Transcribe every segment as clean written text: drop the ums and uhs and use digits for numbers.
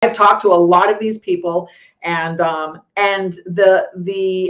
I've talked to a lot of these people, and the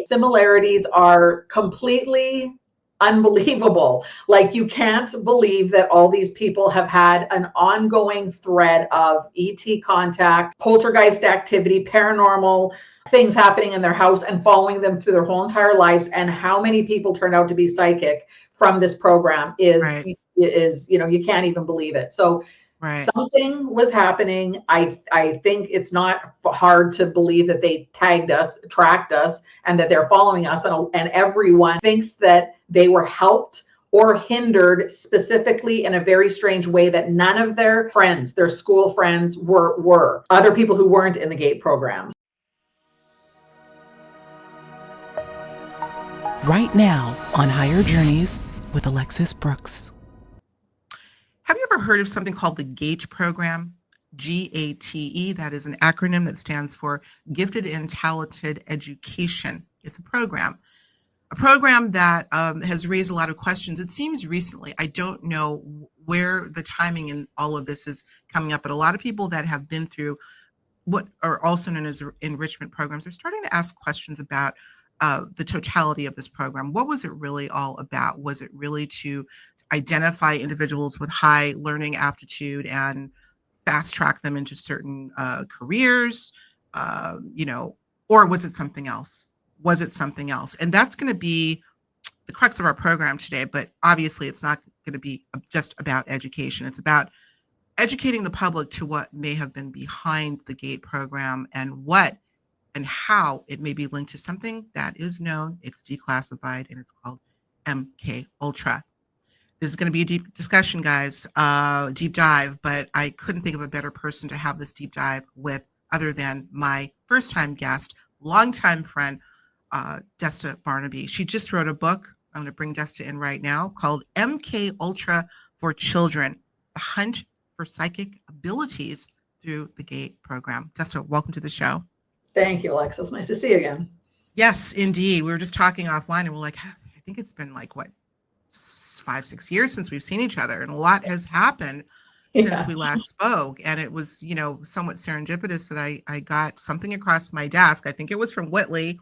similarities are completely unbelievable. Like, you can't believe that all these people have had an ongoing thread of ET contact, poltergeist activity, paranormal things happening in their house and following them through their whole entire lives. And how many people turned out to be psychic from this program is, Right. you can't even believe it. So Right. something was happening. I think it's not hard to believe that they tagged us, tracked us, and that they're following us. And everyone thinks that they were helped or hindered specifically in a very strange way that none of their friends, their school friends, were other people who weren't in the GATE programs. Right now on Higher Journeys with Alexis Brooks. Have you ever heard of something called the GATE program? GATE, that is an acronym that stands for Gifted and Talented Education. It's a program that has raised a lot of questions. It seems recently, I don't know where the timing in all of this is coming up, but a lot of people that have been through what are also known as enrichment programs are starting to ask questions about the totality of this program. What was it really all about? Was it really to identify individuals with high learning aptitude and fast track them into certain careers, or was it something else? Was it something else? And that's going to be the crux of our program today. But obviously, it's not going to be just about education. It's about educating the public to what may have been behind the GATE program and what and how it may be linked to something that is known, it's declassified, and it's called MK Ultra. This is going to be a deep discussion, guys, deep dive, but I couldn't think of a better person to have this deep dive with other than my first-time guest, longtime friend, Desta Barnabe. She just wrote a book, I'm going to bring Desta in right now, called MK Ultra for Children, The Hunt for Psychic Abilities Through the GATE Program. Desta, welcome to the show. Thank you, Alexis. Nice to see you again. Yes, indeed. We were just talking offline and we're like, I think it's been like, what, 5-6 years since we've seen each other, and a lot has happened since we last spoke. And it was, somewhat serendipitous that I got something across my desk. I think it was from Whitley,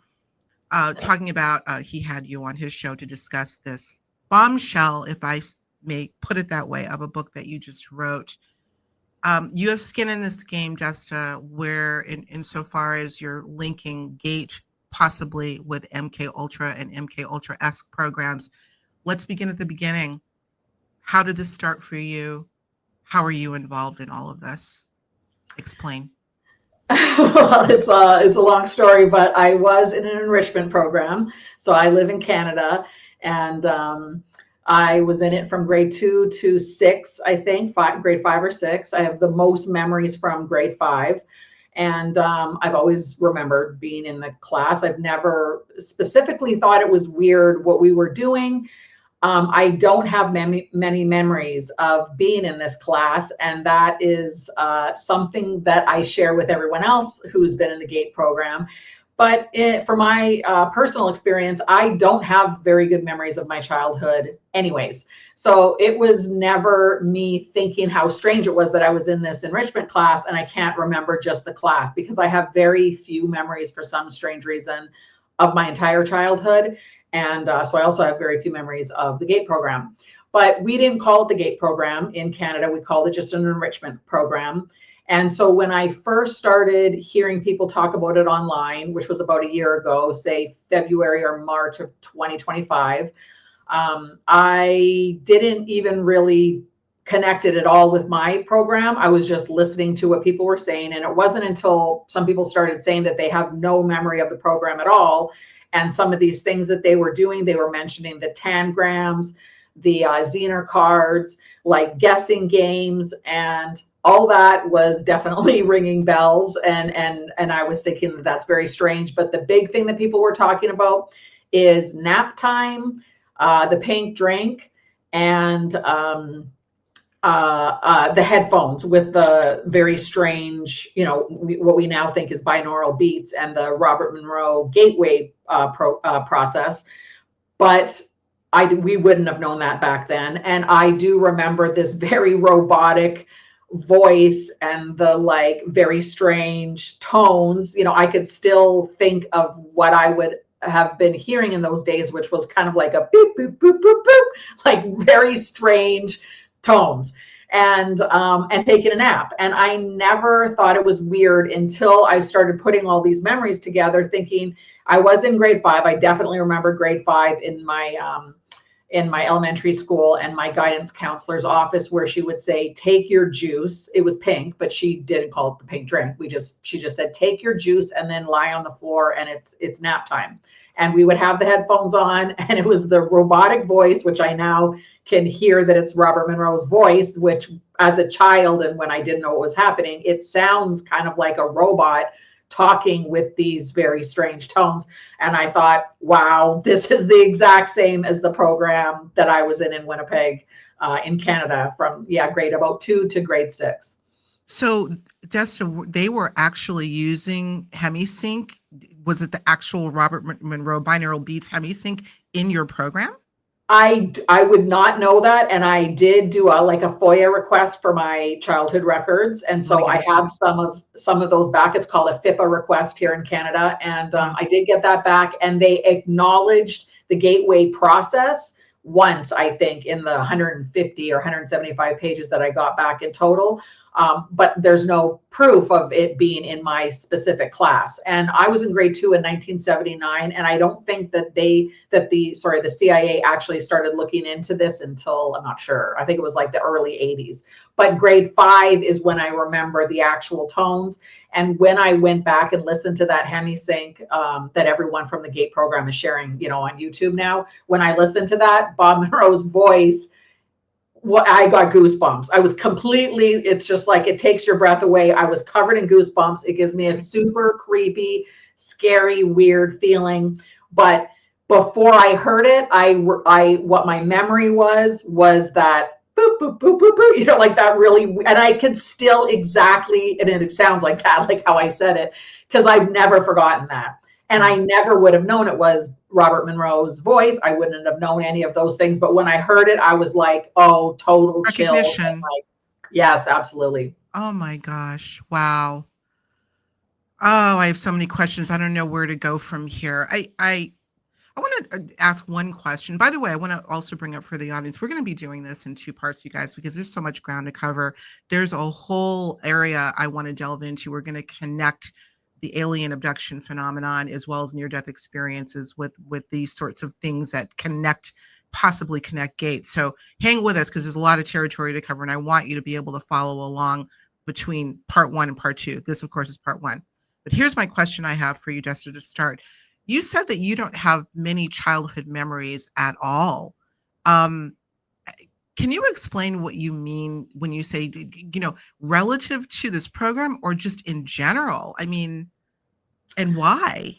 talking about he had you on his show to discuss this bombshell, if I may put it that way, of a book that you just wrote. You have skin in this game, Desta, where insofar as you're linking GATE possibly with MK Ultra and MK Ultra-esque programs. Let's begin at the beginning. How did this start for you? How are you involved in all of this? Explain. Well, it's a long story, but I was in an enrichment program. So I live in Canada, and I was in it from grade 2 to 6, I think, grade 5 or 6. I have the most memories from grade 5. And I've always remembered being in the class. I've never specifically thought it was weird what we were doing. I don't have many memories of being in this class, and that is something that I share with everyone else who's been in the GATE program. But for my personal experience, I don't have very good memories of my childhood anyways. So it was never me thinking how strange it was that I was in this enrichment class and I can't remember just the class, because I have very few memories for some strange reason of my entire childhood. And so I also have very few memories of the GATE program. But we didn't call it the GATE program in Canada. We called it just an enrichment program. And so when I first started hearing people talk about it online, which was about a year ago, say February or March of 2025, I didn't even really connect it at all with my program. I was just listening to what people were saying. And it wasn't until some people started saying that they have no memory of the program at all. And some of these things that they were doing, they were mentioning the tangrams, the Zener cards, like guessing games, and all that was definitely ringing bells. And I was thinking that that's very strange. But the big thing that people were talking about is nap time, the pink drink, and the headphones with the very strange, what we now think is binaural beats, and the Robert Monroe gateway process. But we wouldn't have known that back then. And I do remember this very robotic voice and the like very strange tones, I could still think of what I would have been hearing in those days, which was kind of like a beep, boop, boop, boop, boop, like very strange tones, and taking a nap. And I never thought it was weird until I started putting all these memories together, thinking I was in grade 5. I definitely remember grade 5 in my elementary school, and my guidance counselor's office, where she would say, take your juice. It was pink, but she didn't call it the pink drink. She just said, take your juice and then lie on the floor, and it's nap time. And we would have the headphones on, and it was the robotic voice, which I now can hear that it's Robert Monroe's voice, which as a child, and when I didn't know what was happening, it sounds kind of like a robot talking with these very strange tones. And I thought, wow, this is the exact same as the program that I was in Winnipeg, in Canada, from grade about 2 to grade 6. So, Desta, they were actually using Hemisync. Was it the actual Robert Monroe binaural beats Hemisync in your program? I would not know that, and I did do a FOIA request for my childhood records, and so I have some of those back. It's called a FIPA request here in Canada, and I did get that back, and they acknowledged the gateway process once, I think, in the 150 or 175 pages that I got back in total. But there's no proof of it being in my specific class. And I was in grade 2 in 1979, and I don't think that the CIA actually started looking into this until, I'm not sure, I think it was like the early 80s. But grade 5 is when I remember the actual tones. And when I went back and listened to that Hemisync that everyone from the GATE program is sharing, on YouTube now, when I listened to that, Bob Monroe's voice, I got goosebumps. I was completely, it's just like it takes your breath away. I was covered in goosebumps. It gives me a super creepy, scary, weird feeling. But before I heard it, what my memory was that boop, boop, boop, boop, boop, like that really, and I could still exactly, and it sounds like that, like how I said it, because I've never forgotten that. And I never would have known it was Robert Monroe's voice. I wouldn't have known any of those things. But when I heard it, I was like, oh, total chill. Like, yes, absolutely. Oh my gosh. Wow. Oh, I have so many questions. I don't know where to go from here. I want to ask one question. By the way, I want to also bring up for the audience, we're going to be doing this in 2 parts, you guys, because there's so much ground to cover. There's a whole area I want to delve into. We're going to connect the alien abduction phenomenon as well as near-death experiences with these sorts of things that possibly connect gates. So hang with us, because there's a lot of territory to cover, and I want you to be able to follow along between part 1 and part 2. This, of course, is part 1. But here's my question I have for you, Desta, to start. You said that you don't have many childhood memories at all. Can you explain what you mean when you say, relative to this program, or just in general? I mean, and why?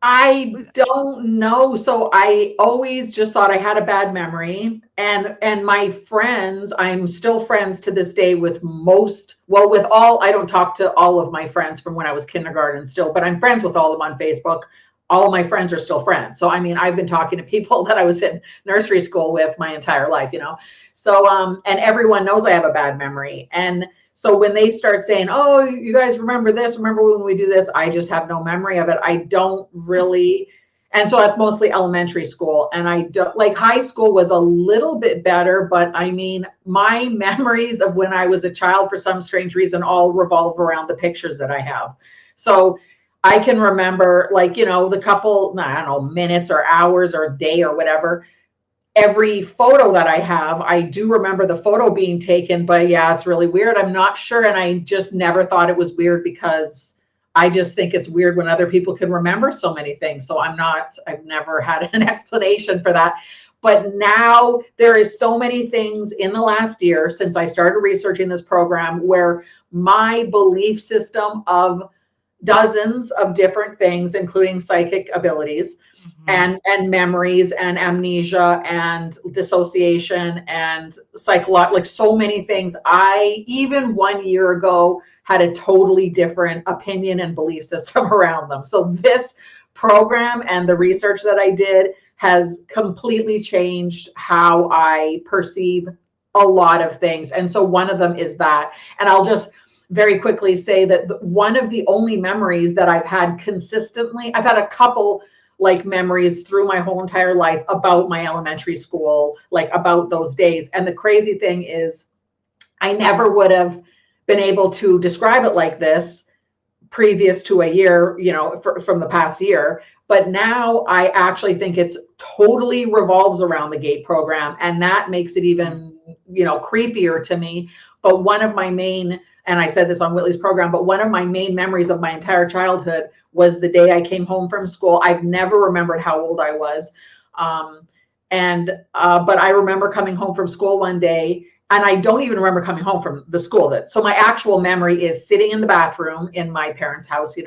I don't know. So I always just thought I had a bad memory, and my friends, I'm still friends to this day with I don't talk to all of my friends from when I was kindergarten still, but I'm friends with all of them on Facebook. All of my friends are still friends. So, I mean, I've been talking to people that I was in nursery school with my entire life, So, and everyone knows I have a bad memory. And so when they start saying, oh, you guys remember this, remember when we do this, I just have no memory of it. I don't really. And so that's mostly elementary school. And I don't, like, high school was a little bit better, but I mean, my memories of when I was a child, for some strange reason, all revolve around the pictures that I have. So I can remember, the couple, I don't know, minutes or hours or day or whatever. Every photo that I have, I do remember the photo being taken, but yeah, it's really weird. I'm not sure. And I just never thought it was weird, because I just think it's weird when other people can remember so many things. So I've never had an explanation for that. But now there is so many things in the last year since I started researching this program, where my belief system of dozens of different things, including psychic abilities, and memories and amnesia and dissociation and like so many things. I, even 1 year ago, had a totally different opinion and belief system around them. So this program and the research that I did has completely changed how I perceive a lot of things. And so one of them is that. And I'll just very quickly say that one of the only memories that I've had consistently, I've had a couple like memories through my whole entire life about my elementary school, like about those days. And the crazy thing is, I never would have been able to describe it like this previous to a year, from the past year. But now I actually think it's totally revolves around the GATE program. And that makes it even, creepier to me. But one of my main, and I said this on Whitley's program, but one of my main memories of my entire childhood was the day I came home from school. I've never remembered how old I was. But I remember coming home from school one day, and I don't even remember coming home from the school. So my actual memory is sitting in the bathroom in my parents' house,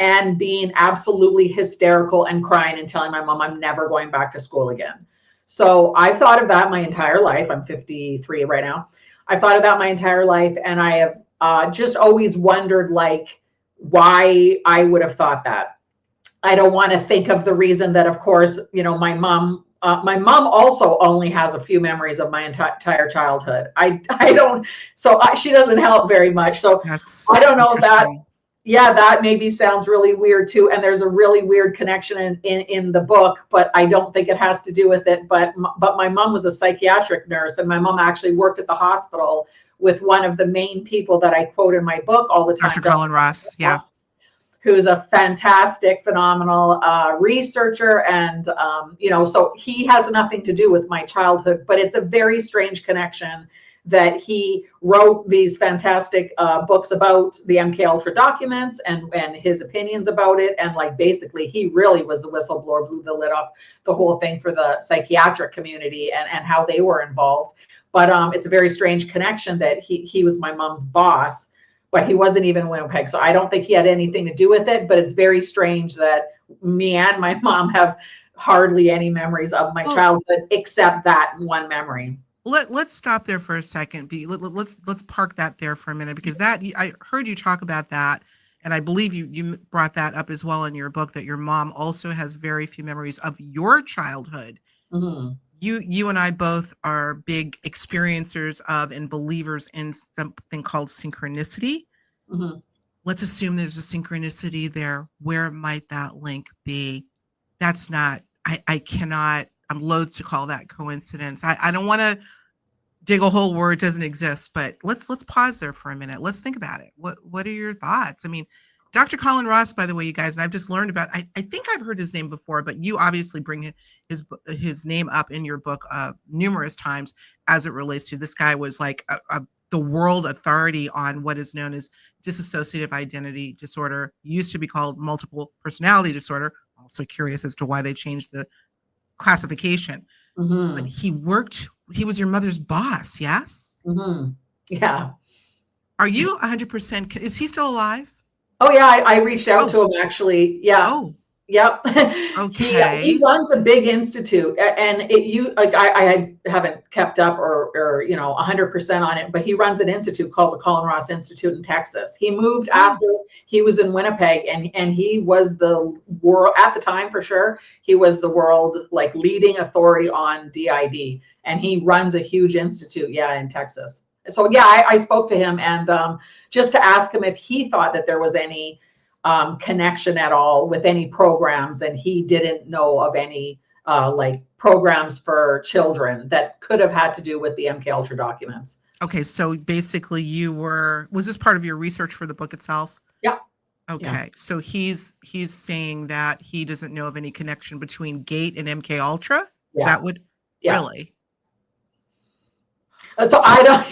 and being absolutely hysterical and crying and telling my mom I'm never going back to school again. So I've thought of that my entire life. I'm 53 right now. I've thought of that my entire life, and I have just always wondered, like, why I would have thought that. I don't want to think of the reason that, of course, my mom also only has a few memories of my entire childhood. I don't, so she doesn't help very much. So That's I don't know that. interesting. Yeah, that maybe sounds really weird too. And there's a really weird connection in the book, but I don't think it has to do with it. But my mom was a psychiatric nurse, and my mom actually worked at the hospital with one of the main people that I quote in my book all the time. Dr. Colin Ross, yeah. Who's a fantastic, phenomenal researcher. And, so he has nothing to do with my childhood, but it's a very strange connection that he wrote these fantastic books about the MK Ultra documents and his opinions about it. And like, basically, he really was the whistleblower, blew the lid off the whole thing for the psychiatric community and how they were involved. But it's a very strange connection that he was my mom's boss, but he wasn't even in Winnipeg. So I don't think he had anything to do with it, but it's very strange that me and my mom have hardly any memories of my childhood, except that one memory. Let's stop there for a second. Let's park that there for a minute, because I heard you talk about that, and I believe you brought that up as well in your book, that your mom also has very few memories of your childhood. Mm-hmm. You and I both are big experiencers of and believers in something called synchronicity. Mm-hmm. Let's assume there's a synchronicity there. Where might that link be? That's not. I cannot. I'm loath to call that coincidence. I don't want to dig a hole where it doesn't exist, but let's pause there for a minute. Let's think about it. What are your thoughts? I mean, Dr. Colin Ross, by the way, you guys, and I've just learned about, I think I've heard his name before, but you obviously bring his name up in your book numerous times as it relates to, this guy was like the world authority on what is known as dissociative identity disorder, used to be called multiple personality disorder. Also curious as to why they changed the classification. Mm-hmm. But he was your mother's boss, yes? Mm-hmm. Yeah. Are you 100%, is he still alive? Oh yeah, I reached out to him actually. Yeah. Oh. Yep. Okay. He runs a big institute, and I haven't kept up or 100% on it, but he runs an institute called the Colin Ross Institute in Texas. He moved after he was in Winnipeg, and he was the world at the time, for sure. He was the world like leading authority on DID, and he runs a huge institute, in Texas. So I spoke to him, and just to ask him if he thought that there was any connection at all with any programs, and he didn't know of any like programs for children that could have had to do with the MK Ultra documents. Okay, so basically was this part of your research for the book itself? Yeah. Okay, yeah. So he's saying that he doesn't know of any connection between GATE and MK Ultra? Is that what? Yeah. Really? So I don't,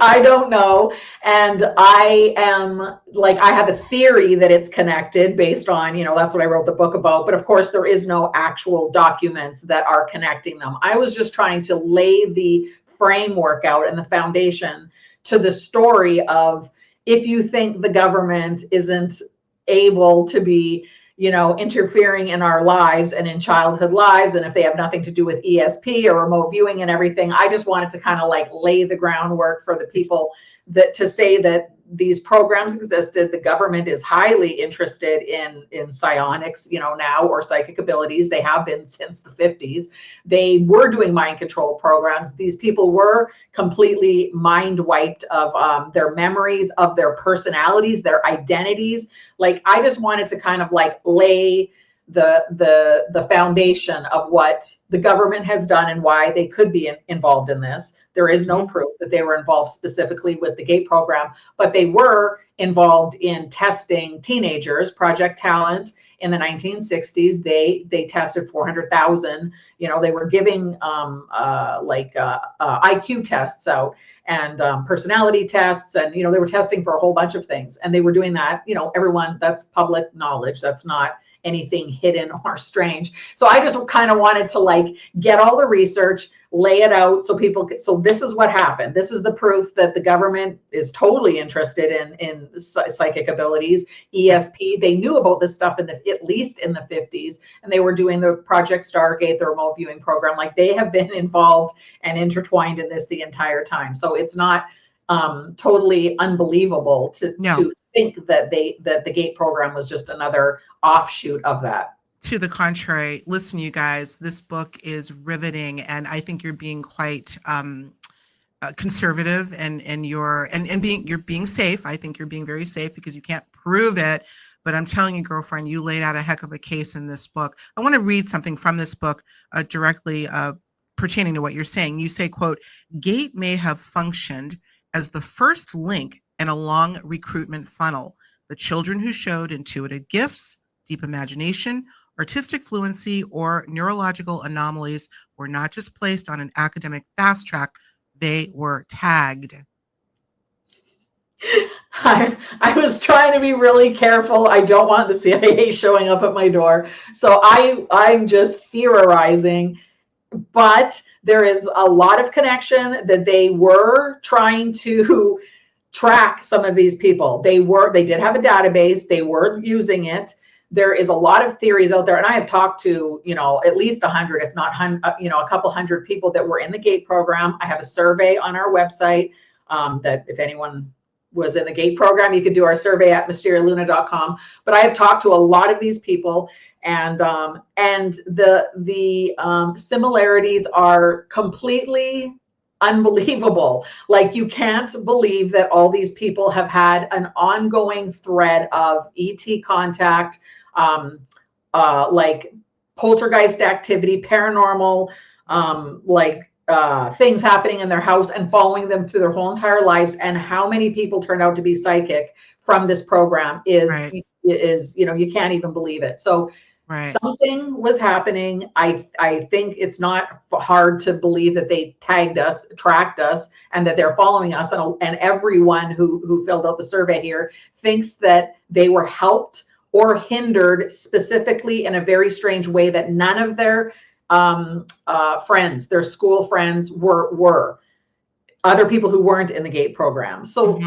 I don't know. And I am like, I have a theory that it's connected based on, that's what I wrote the book about. But of course, there is no actual documents that are connecting them. I was just trying to lay the framework out and the foundation to the story of, if you think the government isn't able to be interfering in our lives and in childhood lives, and if they have nothing to do with ESP or remote viewing and everything, I just wanted to kind of like lay the groundwork for the people that to say that these programs existed. The government is highly interested in psionics, now, or psychic abilities. They have been since the 50s. They were doing mind control programs. These people were completely mind wiped of their memories, of their personalities, their identities. Like, I just wanted to kind of like lay the foundation of what the government has done and why they could be involved in this. There is no proof that they were involved specifically with the GATE program, but they were involved in testing teenagers. Project Talent in the 1960s, they tested 400,000. They were giving IQ tests out, and personality tests, and they were testing for a whole bunch of things, and they were doing that. Everyone, that's public knowledge. That's not anything hidden or strange. So I just kind of wanted to like get all the research, lay it out so people could, so this is what happened. This is the proof that the government is totally interested in psychic abilities. ESP, they knew about this stuff at least in the 50s, and they were doing the Project Stargate, the remote viewing program. Like, they have been involved and intertwined in this the entire time. So it's not totally unbelievable to think that the GATE program was just another offshoot of that. To the contrary, listen, you guys, this book is riveting, and I think you're being quite conservative, and you're being safe. I think you're being very safe because you can't prove it. But I'm telling you, girlfriend, you laid out a heck of a case in this book. I want to read something from this book directly pertaining to what you're saying. You say, quote, "GATE may have functioned as the first link in a long recruitment funnel. The children who showed intuitive gifts, deep imagination, artistic fluency, or neurological anomalies were not just placed on an academic fast track, they were tagged." I was trying to be really careful. I don't want the CIA showing up at my door. So I'm just theorizing, but there is a lot of connection that they were trying to track some of these people. They did have a database. They were using it. There is a lot of theories out there, and I have talked to, at least 100, if not, a couple hundred people that were in the GATE program. I have a survey on our website that if anyone was in the GATE program, you could do our survey at mysterialuna.com. But I have talked to a lot of these people, and the similarities are completely unbelievable. Like, you can't believe that all these people have had an ongoing thread of ET contact, like poltergeist activity, paranormal, things happening in their house and following them through their whole entire lives. And how many people turned out to be psychic from this program is you can't even believe it. So something was happening. I think it's not hard to believe that they tagged us, tracked us, and that they're following us. And everyone who filled out the survey here thinks that they were helped or hindered specifically in a very strange way that none of their friends, their school friends, were other people who weren't in the GATE program. So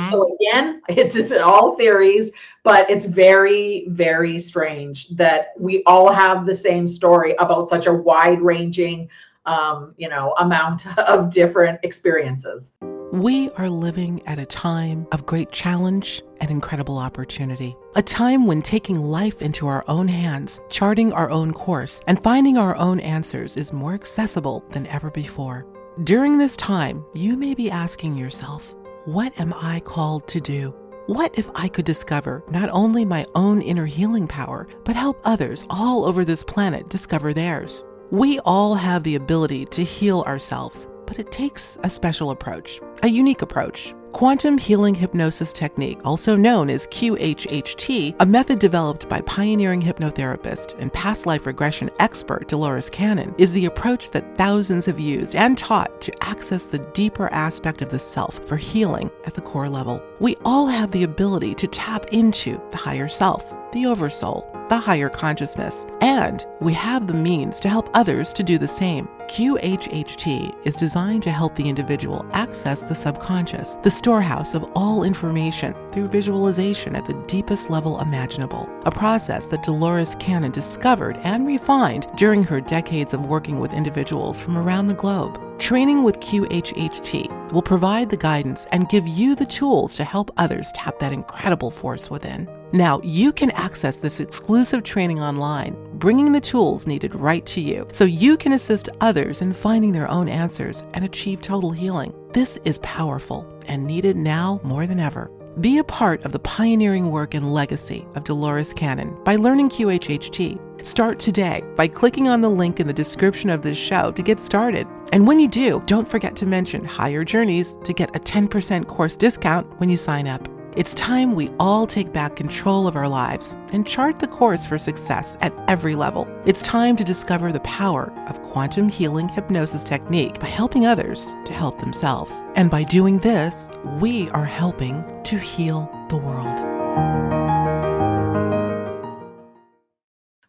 again, it's all theories, but it's very, very strange that we all have the same story about such a wide-ranging, amount of different experiences. We are living at a time of great challenge and incredible opportunity. A time when taking life into our own hands, charting our own course, and finding our own answers is more accessible than ever before. During this time, you may be asking yourself, what am I called to do? What if I could discover not only my own inner healing power, but help others all over this planet discover theirs? We all have the ability to heal ourselves, but it takes a special approach, a unique approach. Quantum healing hypnosis technique, also known as QHHT, a method developed by pioneering hypnotherapist and past life regression expert Dolores Cannon, is the approach that thousands have used and taught to access the deeper aspect of the self for healing at the core level. We all have the ability to tap into the higher self, the oversoul, the higher consciousness, and we have the means to help others to do the same. QHHT is designed to help the individual access the subconscious, the storehouse of all information, through visualization at the deepest level imaginable, a process that Dolores Cannon discovered and refined during her decades of working with individuals from around the globe. Training with QHHT will provide the guidance and give you the tools to help others tap that incredible force within. Now, you can access this exclusive training online, bringing the tools needed right to you so you can assist others in finding their own answers and achieve total healing. This is powerful and needed now more than ever. Be a part of the pioneering work and legacy of Dolores Cannon by learning QHHT. Start today by clicking on the link in the description of this show to get started. And when you do, don't forget to mention Higher Journeys to get a 10% course discount when you sign up. It's time we all take back control of our lives and chart the course for success at every level. It's time to discover the power of quantum healing hypnosis technique by helping others to help themselves. And by doing this, we are helping to heal the world.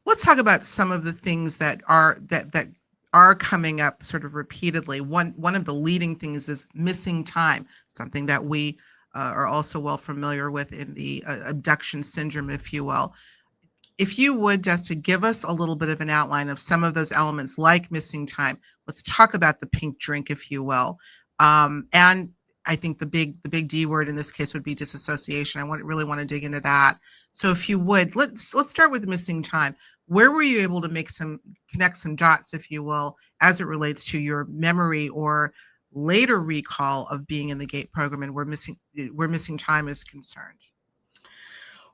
Let's talk about some of the things that are coming up sort of repeatedly. One of the leading things is missing time, something that we are also well familiar with in the abduction syndrome, if you will. If you would, just to give us a little bit of an outline of some of those elements like missing time, let's talk about the pink drink, if you will. And I think the big D word in this case would be disassociation. I really want to dig into that. So if you would, let's start with missing time. Where were you able to connect some dots, if you will, as it relates to your memory or later recall of being in the GATE program and where missing time is concerned?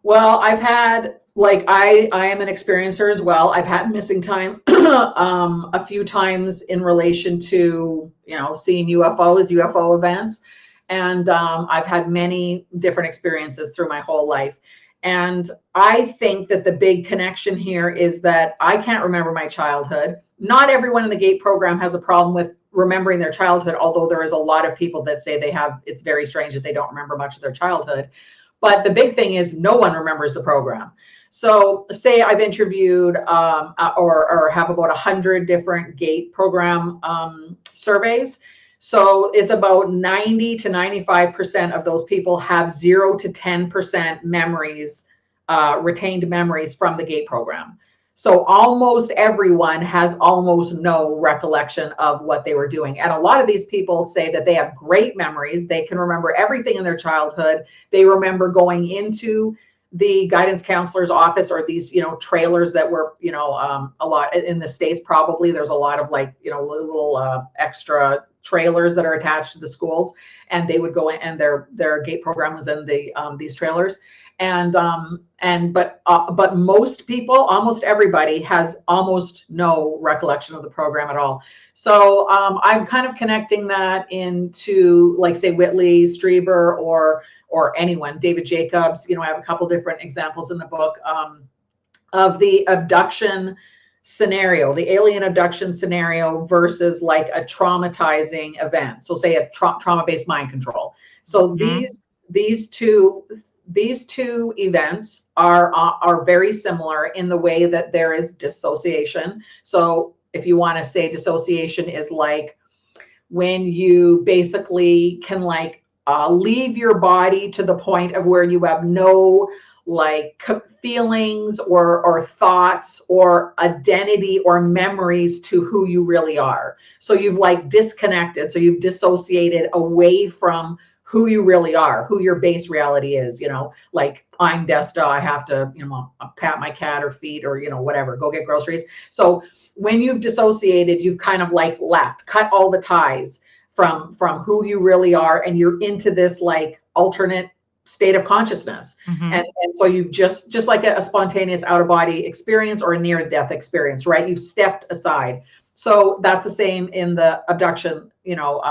Well, I've had, I am an experiencer as well. I've had missing time a few times in relation to, seeing UFOs, UFO events. And I've had many different experiences through my whole life. And I think that the big connection here is that I can't remember my childhood. Not everyone in the GATE program has a problem with remembering their childhood, although there is a lot of people that say it's very strange that they don't remember much of their childhood. But the big thing is no one remembers the program. So say I've interviewed or have about 100 different GATE program surveys. So it's about 90 to 95% of those people have 0 to 10% memories, retained memories from the GATE program. So almost everyone has almost no recollection of what they were doing. And a lot of these people say that they have great memories. They can remember everything in their childhood. They remember going into the guidance counselor's office or these, trailers that were, a lot in the States, probably there's a lot of little extra trailers that are attached to the schools, and they would go in and their GATE program was in these trailers. But most people, almost everybody has almost no recollection of the program at all. So I'm kind of connecting that into say Whitley Strieber or anyone, David Jacobs. I have a couple different examples in the book of the abduction scenario, the alien abduction scenario versus a traumatizing event. So say a trauma-based mind control. So these two events are very similar in the way that there is dissociation. So if you want to say dissociation is when you basically can leave your body to the point of where you have no feelings or thoughts or identity or memories to who you really are. So you've disconnected. So you've dissociated away from who you really are, who your base reality is, I'm Desta, I have to, pat my cat or feed or, whatever, go get groceries. So when you've dissociated, you've kind of left, cut all the ties from who you really are. And you're into this alternate state of consciousness. And so you've just like a spontaneous out of body experience or a near death experience, right? You've stepped aside. So that's the same in the abduction,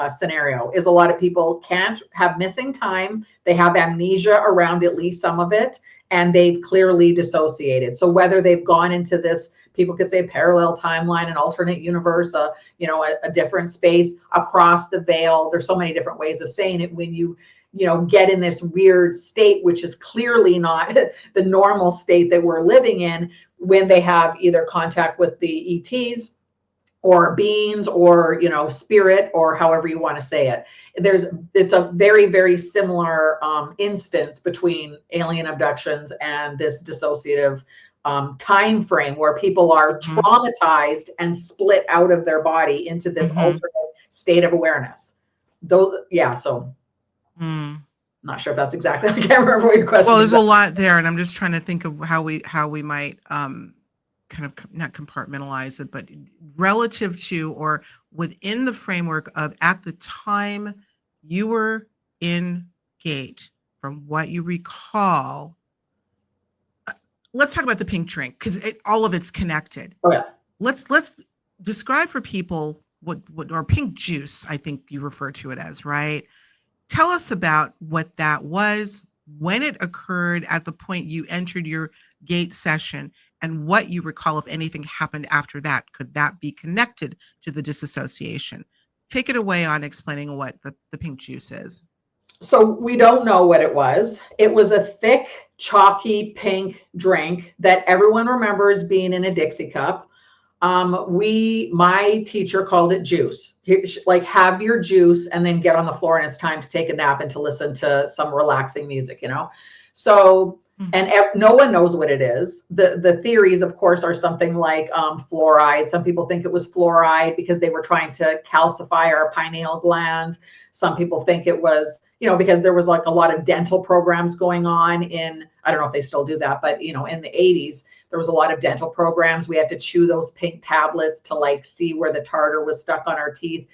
scenario. Is a lot of people can't have missing time. They have amnesia around at least some of it, and they've clearly dissociated. So whether they've gone into this, people could say parallel timeline, an alternate universe, a different space, across the veil. There's so many different ways of saying it. When you get in this weird state, which is clearly not the normal state that we're living in, when they have either contact with the ETs or beings or, spirit, or however you want to say it. It's a very, very similar instance between alien abductions and this dissociative time frame where people are traumatized and split out of their body into this alternate state of awareness. Those, yeah. So not sure if that's exactly, I can't remember what your question Well, is. there's a lot there, and I'm just trying to think of how we might kind of not compartmentalize it, but relative to or within the framework of at the time you were in gate, from what you recall. Let's talk about the pink drink, because all of it's connected. Oh yeah. Let's describe for people what or pink juice, I think you refer to it as, right? Tell us about what that was, when it occurred, at the point you entered your gate session, and what you recall, if anything happened after that. Could that be connected to the disassociation? Take it away on explaining what the pink juice is. So we don't know what it was. It was a thick, chalky pink drink that everyone remembers being in a Dixie cup. My teacher called it juice. Like, have your juice and then get on the floor and it's time to take a nap and to listen to some relaxing music, you know? So, and no one knows what it is. The theories, of course, are something like fluoride. Some people think it was fluoride because they were trying to calcify our pineal gland. Some people think it was, you know, because there was like a lot of dental programs going on in, I don't know if they still do that, but, you know, in the 80s, there was a lot of dental programs. We had to chew those pink tablets to like see where the tartar was stuck on our teeth.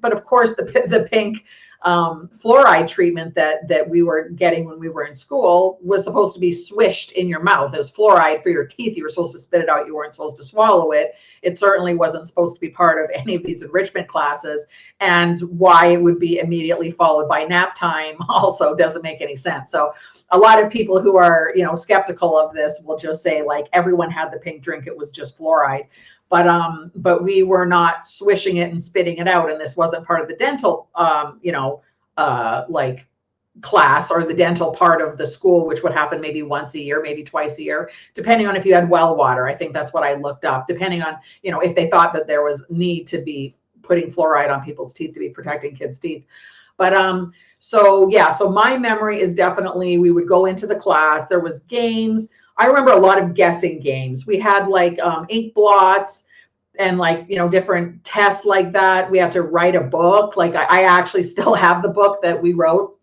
But of course, the pink fluoride treatment that we were getting when we were in school was supposed to be swished in your mouth. It was fluoride for your teeth. You were supposed to spit it out. You weren't supposed to swallow it. It certainly wasn't supposed to be part of any of these enrichment classes. And why it would be immediately followed by nap time also doesn't make any sense. So a lot of people who are, you know, skeptical of this will just say, like, everyone had the pink drink, it was just fluoride. But we were not swishing it and spitting it out, and this wasn't part of the dental like class or the dental part of the school, which would happen maybe once a year, maybe twice a year, depending on if you had well water. I think that's what I looked up, depending on, you know, if they thought that there was need to be putting fluoride on people's teeth to be protecting kids' teeth. But so yeah, so my memory is definitely we would go into the class. There was games. I remember a lot of guessing games. We had like ink blots and like, you know, different tests like that. We had to write a book. Like I actually still have the book that we wrote.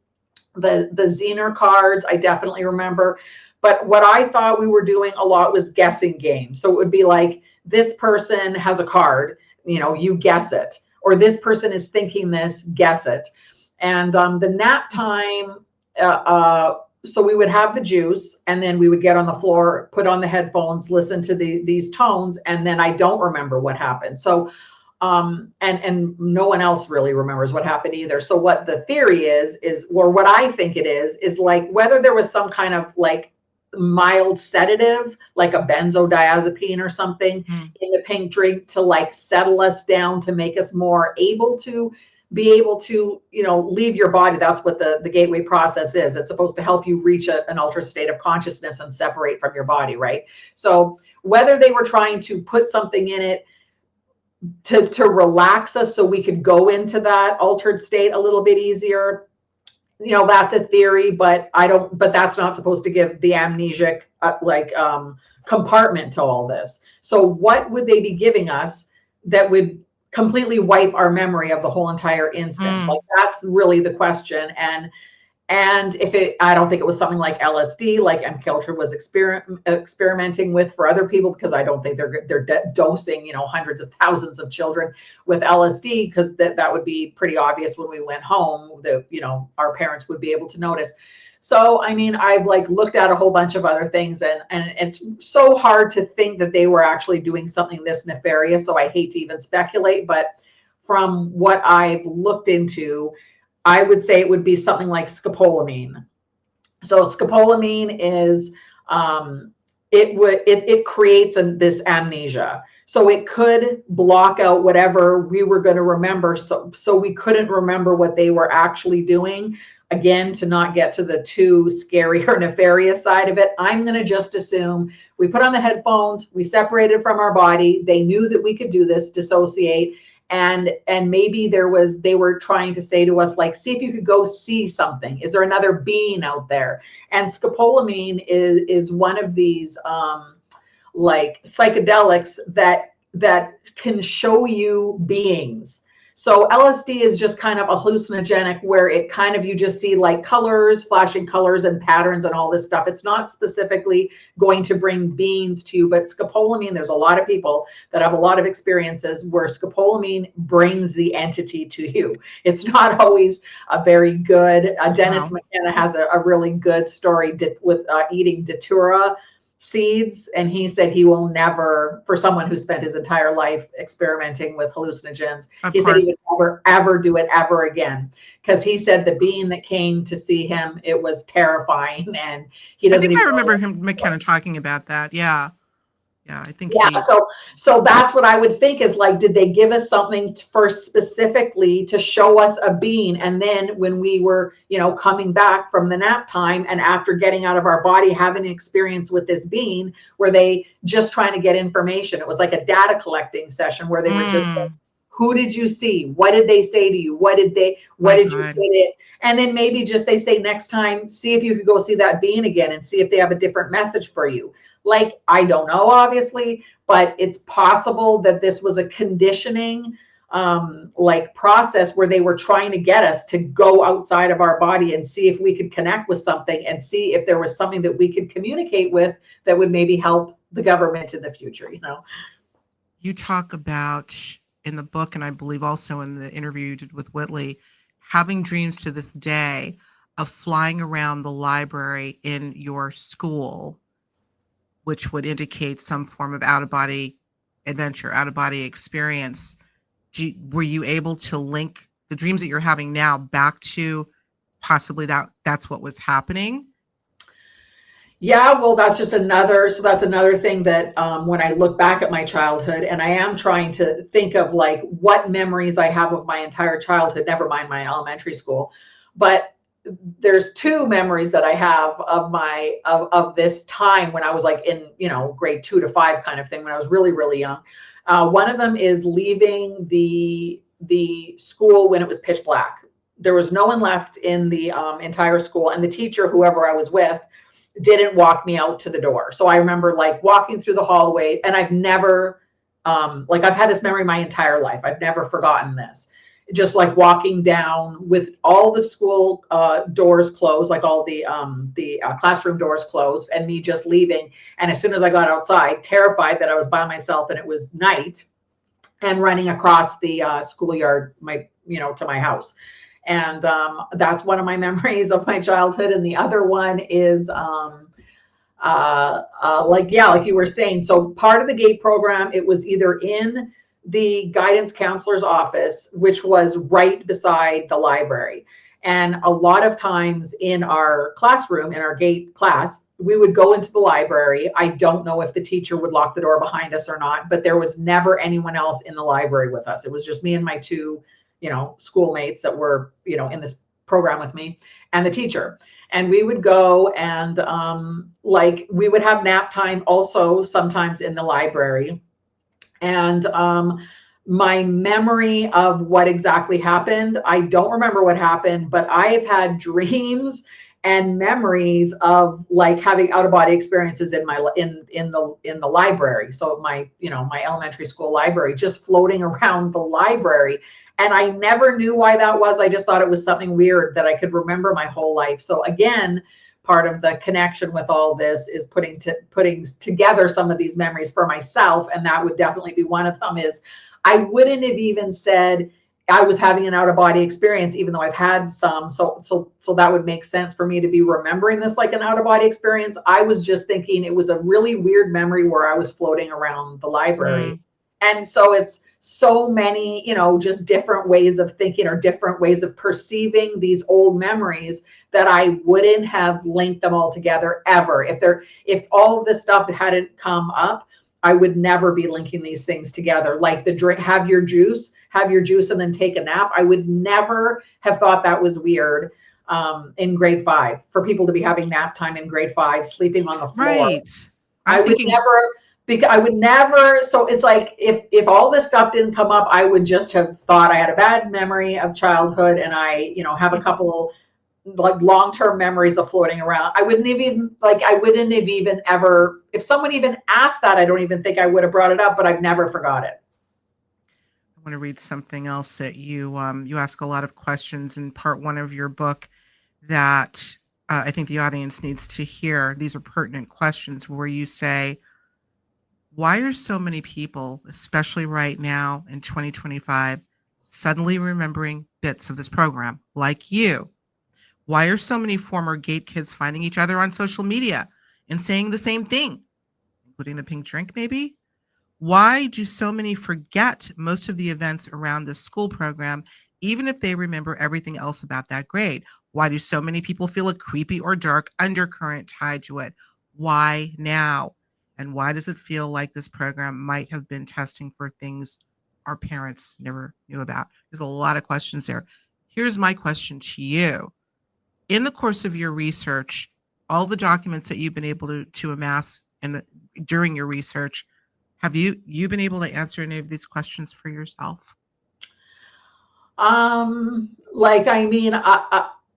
The Zener cards, I definitely remember. But what I thought we were doing a lot was guessing games. So it would be like, this person has a card, you know, you guess it. Or this person is thinking this, guess it. And the nap time, so we would have the juice and then we would get on the floor, put on the headphones, listen to these tones, and then I don't remember what happened. So and no one else really remembers what happened either. So what the theory is, or what I think it is like whether there was some kind of like mild sedative, like a benzodiazepine or something in the pink drink to like settle us down, to make us more able to you know, leave your body. That's what the gateway process is. It's supposed to help you reach an altered state of consciousness and separate from your body, right? So whether they were trying to put something in it to relax us so we could go into that altered state a little bit easier, you know, that's a theory, but that's not supposed to give the amnesic compartment to all this. So what would they be giving us that would completely wipe our memory of the whole entire instance? Like, that's really the question. And if I don't think it was something like LSD, like MKUltra was experimenting with for other people, because I don't think they're dosing, you know, hundreds of thousands of children with LSD, because that would be pretty obvious when we went home that, you know, our parents would be able to notice. So, I mean, I've like looked at a whole bunch of other things, and it's so hard to think that they were actually doing something this nefarious. So I hate to even speculate, but from what I've looked into, I would say it would be something like scopolamine. So scopolamine is, it creates this amnesia. So it could block out whatever we were going to remember. So we couldn't remember what they were actually doing. Again, to not get to the too scary or nefarious side of it, I'm going to just assume we put on the headphones, we separated from our body. They knew that we could do this, dissociate. And maybe they were trying to say to us, like, see if you could go see something. Is there another being out there? And scopolamine is one of these like psychedelics that can show you beings. So LSD is just kind of a hallucinogenic where it kind of, you just see like colors, flashing colors and patterns and all this stuff. It's not specifically going to bring beings to you, but scopolamine, there's a lot of people that have a lot of experiences where scopolamine brings the entity to you. It's not always a very good, Dennis Wow. McKenna has a really good story with eating datura seeds, and he said he will never, for someone who spent his entire life experimenting with hallucinogens, Of he said he course. would never ever do it ever again, because he said the being that came to see him, it was terrifying, and he I doesn't think even I know. remember him, McKenna, talking about that. Yeah. Yeah. I think Yeah, he, so that's what I would think is like, did they give us something first specifically to show us a being? And then when we were, coming back from the nap time and after getting out of our body, having an experience with this being, were they just trying to get information? It was like a data collecting session where they were just like, who did you see? What did they say to you? What my did you God. say to it? And then maybe just they say next time, see if you could go see that being again and see if they have a different message for you. Like, I don't know, obviously, but it's possible that this was a conditioning like process where they were trying to get us to go outside of our body and see if we could connect with something and see if there was something that we could communicate with that would maybe help the government in the future, You talk about in the book, and I believe also in the interview you did with Whitley, having dreams to this day of flying around the library in your school, which would indicate some form of out of body adventure, out of body experience. Were you able to link the dreams that you're having now back to possibly that's what was happening? Yeah, well, that's another thing that when I look back at my childhood, and I am trying to think of like what memories I have of my entire childhood, never mind my elementary school, but there's two memories that I have of of this time when I was like in, grade 2 to 5 kind of thing, when I was really, really young. One of them is leaving the school when it was pitch black. There was no one left in the entire school, and the teacher, whoever I was with, didn't walk me out to the door. So I remember like walking through the hallway, and I've never, like I've had this memory my entire life. I've never forgotten this. Just like walking down with all the school doors closed, like all the classroom doors closed, and me just leaving. And as soon as I got outside, terrified that I was by myself and it was night, and running across the schoolyard, to my house. And that's one of my memories of my childhood. And the other one is like you were saying. So part of the GATE program, it was either in the guidance counselor's office, which was right beside the library. And a lot of times in our classroom, in our GATE class, we would go into the library. I don't know if the teacher would lock the door behind us or not, but there was never anyone else in the library with us. It was just me and my two schoolmates that were, in this program with me, and the teacher. And we would go and like we would have nap time also sometimes in the library. And my memory of what exactly happened, I don't remember what happened, but I've had dreams and memories of like having out of body experiences in my in the library. So my my elementary school library, just floating around the library. And I never knew why that was. I just thought it was something weird that I could remember my whole life. So again, part of the connection with all this is putting together some of these memories for myself. And that would definitely be one of them. Is I wouldn't have even said I was having an out of body experience, even though I've had some. So that would make sense for me to be remembering this like an out of body experience. I was just thinking it was a really weird memory where I was floating around the library. And so it's so many, just different ways of thinking or different ways of perceiving these old memories that I wouldn't have linked them all together ever. If all of this stuff hadn't come up, I would never be linking these things together. Like the drink, have your juice and then take a nap. I would never have thought that was weird in grade 5 for people to be having nap time in grade 5, sleeping on the floor. Right. I would never, because I would never. So it's like, if all this stuff didn't come up, I would just have thought I had a bad memory of childhood, and I, have a couple like long-term memories of floating around. I wouldn't have even ever, if someone even asked that, I don't even think I would have brought it up, but I've never forgot it. want to read something else that you ask a lot of questions in part one of your book that I think the audience needs to hear. These are pertinent questions where you say, why are so many people, especially right now in 2025, suddenly remembering bits of this program, like you? Why are so many former gate kids finding each other on social media and saying the same thing, including the pink drink, maybe? Why do so many forget most of the events around the school program, even if they remember everything else about that grade? Why do so many people feel a creepy or dark undercurrent tied to it? Why now? And why does it feel like this program might have been testing for things our parents never knew about? There's a lot of questions there. Here's my question to you. In the course of your research, all the documents that you've been able to amass during your research, have you been able to answer any of these questions for yourself? Like, I mean,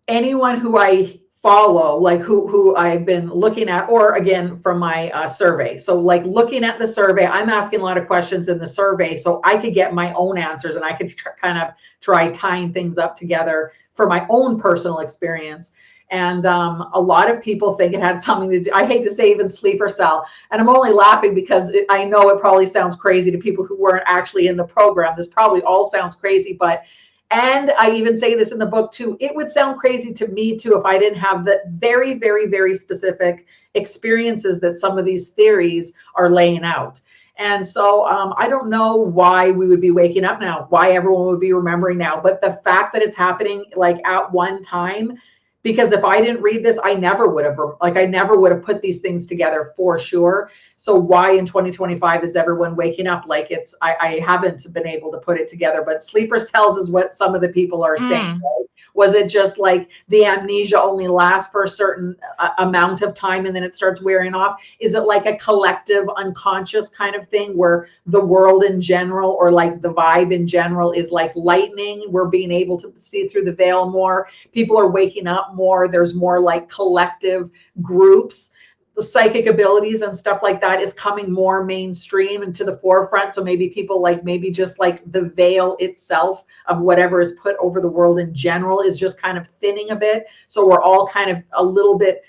anyone who I follow, like who I've been looking at, or again, from my survey. So like looking at the survey, I'm asking a lot of questions in the survey so I could get my own answers and I could kind of try tying things up together for my own personal experience. And a lot of people think it had something to do, I hate to say even sleeper cell. And I'm only laughing because I know it probably sounds crazy to people who weren't actually in the program. This probably all sounds crazy, but and I even say this in the book too, it would sound crazy to me too if I didn't have the very, very, very specific experiences that some of these theories are laying out. And so I don't know why we would be waking up now, why everyone would be remembering now, but the fact that it's happening like at one time, because if I didn't read this, I never would have put these things together for sure. So why in 2025 is everyone waking up? Like I haven't been able to put it together, but sleeper cells is what some of the people are saying. Right? Was it just like the amnesia only lasts for a certain amount of time and then it starts wearing off? Is it like a collective unconscious kind of thing where the world in general, or like the vibe in general, is like lightning? We're being able to see through the veil more. People are waking up more. There's more like collective groups. The psychic abilities and stuff like that is coming more mainstream and to the forefront. So maybe people like, maybe just like the veil itself of whatever is put over the world in general is just kind of thinning a bit. So we're all kind of a little bit,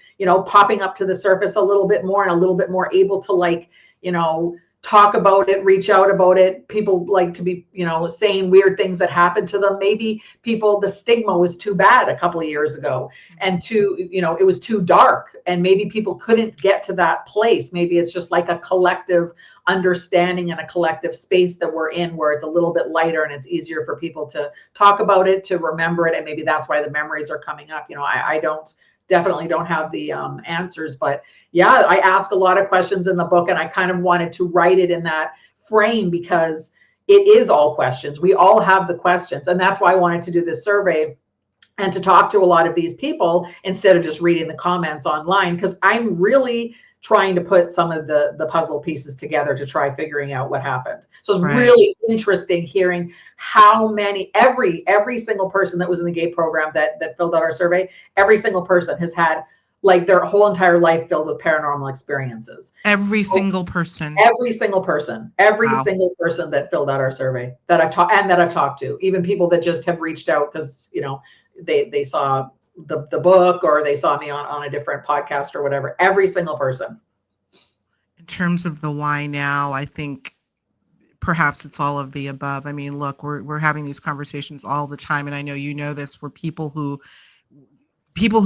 popping up to the surface a little bit more and a little bit more able to like, talk about it, reach out about it. People like to be, saying weird things that happened to them. Maybe the stigma was too bad a couple of years ago and it was too dark and maybe people couldn't get to that place. Maybe it's just like a collective understanding and a collective space that we're in where it's a little bit lighter and it's easier for people to talk about it, to remember it. And maybe that's why the memories are coming up. I definitely don't have the answers, but yeah, I ask a lot of questions in the book and I kind of wanted to write it in that frame because it is all questions. We all have the questions. And that's why I wanted to do this survey and to talk to a lot of these people instead of just reading the comments online, because I'm really trying to put some of the puzzle pieces together to try figuring out what happened. So it's really interesting hearing how many, every single person that was in the GATE program that filled out our survey, every single person has had like their whole entire life filled with paranormal experiences. Every single person. Every single person that filled out our survey that I've talked to, even people that just have reached out because, they saw the book or they saw me on a different podcast or whatever. Every single person. In terms of the why now, I think perhaps it's all of the above. I mean, look, we're having these conversations all the time, and I know you know this, where people who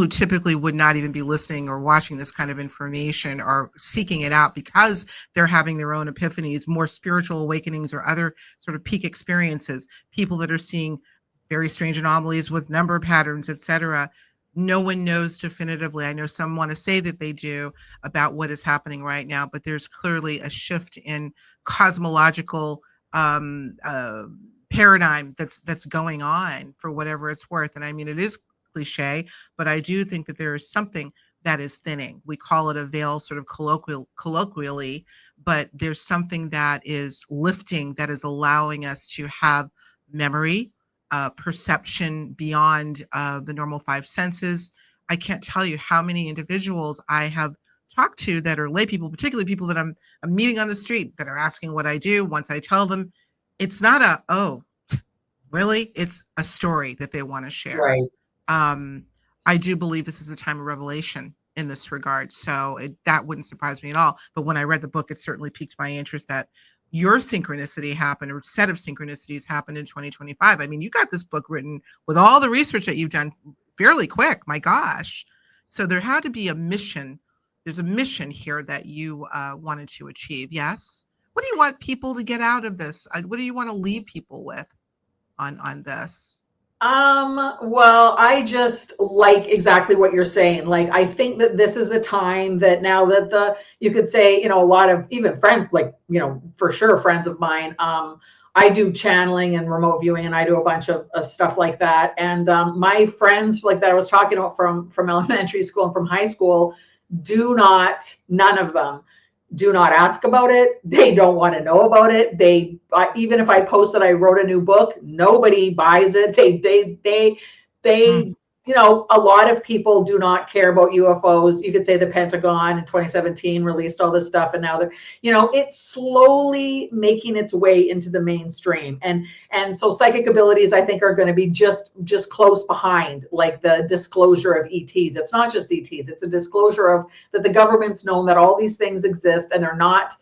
typically would not even be listening or watching this kind of information are seeking it out because they're having their own epiphanies, more spiritual awakenings or other sort of peak experiences, people that are seeing very strange anomalies with number patterns, etc. No one knows definitively. I know some want to say that they do about what is happening right now, but there's clearly a shift in cosmological paradigm that's going on, for whatever it's worth. And I mean, it is cliche, but I do think that there is something that is thinning. We call it a veil sort of colloquially, but there's something that is lifting, that is allowing us to have memory, perception beyond the normal five senses. I can't tell you how many individuals I have talked to that are lay people, particularly people that I'm meeting on the street, that are asking what I do. Once I tell them, it's not a, oh, really? It's a story that they want to share. Right. I do believe this is a time of revelation in this regard. So that wouldn't surprise me at all. But when I read the book, it certainly piqued my interest that your synchronicity happened, or set of synchronicities happened in 2025. I mean, you got this book written with all the research that you've done fairly quick. My gosh. So there had to be a mission. There's a mission here that you wanted to achieve. Yes. What do you want people to get out of this? What do you want to leave people with on this? Well, I just like exactly what you're saying. Like, I think that this is a time that now that you could say, a lot of even friends, like, for sure friends of mine, I do channeling and remote viewing, and I do a bunch of stuff like that. And my friends like that I was talking about from elementary school and from high school, none of them do not ask about it. They don't want to know about it. Even if I post that I wrote a new book, nobody buys it. They a lot of people do not care about UFOs. You could say the Pentagon in 2017 released all this stuff, and now it's slowly making its way into the mainstream. And so psychic abilities, I think, are going to be just close behind, like the disclosure of ETs. It's not just ETs; it's a disclosure of that the government's known that all these things exist, and they're not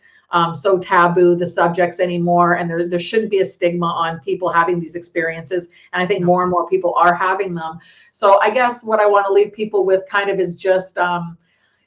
so taboo, the subjects, anymore. And there shouldn't be a stigma on people having these experiences. And I think more and more people are having them. So I guess what I want to leave people with kind of is just, I'm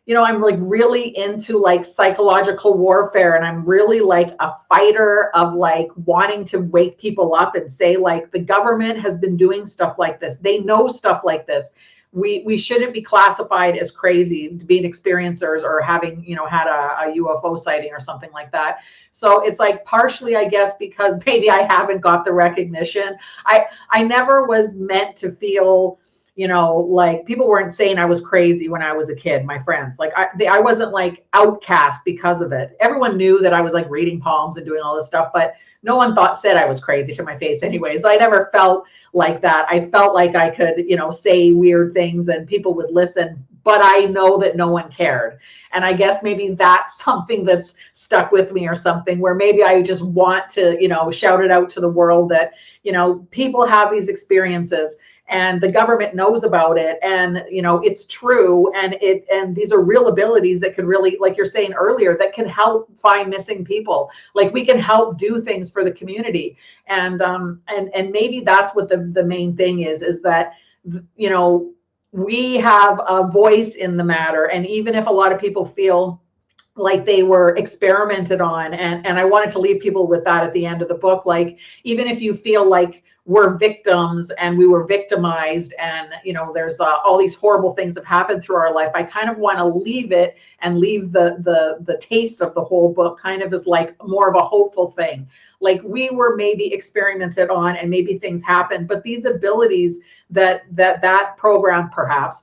like really into like psychological warfare, and I'm really like a fighter of like wanting to wake people up and say, like, the government has been doing stuff like this. They know stuff like this. We shouldn't be classified as crazy being experiencers or having, had a UFO sighting or something like that. So it's like partially, I guess, because maybe I haven't got the recognition. I never was meant to feel, like people weren't saying I was crazy when I was a kid, my friends. Like I wasn't like outcast because of it. Everyone knew that I was like reading palms and doing all this stuff, but no one said I was crazy to my face anyways. I never felt like that. I felt like I could, say weird things and people would listen, but I know that no one cared. And I guess maybe that's something that's stuck with me, or something where maybe I just want to, shout it out to the world that, people have these experiences and the government knows about it, and it's true, and these are real abilities that could really, like you're saying earlier, that can help find missing people. Like, we can help do things for the community, and maybe that's what the main thing is that we have a voice in the matter. And even if a lot of people feel like they were experimented on, and I wanted to leave people with that at the end of the book, like, even if you feel like we're victims and we were victimized, and there's all these horrible things have happened through our life, I kind of want to leave it and leave the taste of the whole book kind of as like more of a hopeful thing. Like, we were maybe experimented on and maybe things happened, but these abilities that program perhaps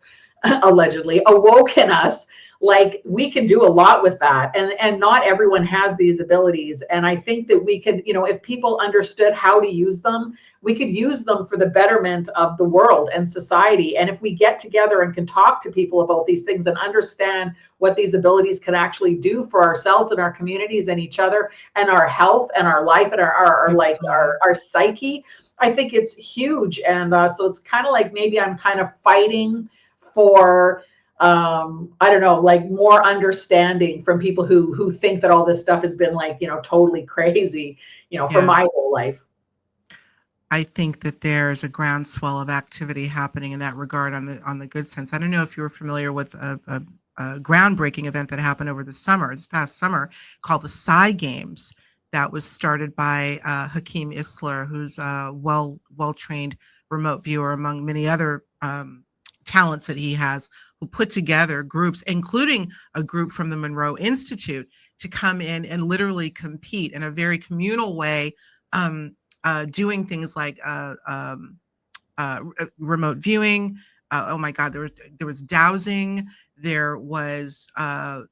allegedly awoke in us, like, we can do a lot with that, and not everyone has these abilities. And I think that we could, if people understood how to use them, we could use them for the betterment of the world and society. And if we get together and can talk to people about these things and understand what these abilities can actually do for ourselves and our communities and each other and our health and our life and our psyche, I think it's huge. And so it's kind of like, maybe I'm kind of fighting for I don't know, like more understanding from people who think that all this stuff has been like, totally crazy, for my whole life. I think that there's a groundswell of activity happening in that regard on the good sense. I don't know if you were familiar with a groundbreaking event that happened over this past summer, called the Psi Games, that was started by Hakeem Isler, who's a well trained remote viewer, among many other talents that he has, who put together groups, including a group from the Monroe Institute, to come in and literally compete in a very communal way, doing things like remote viewing. Oh my God, there was dowsing. There was oh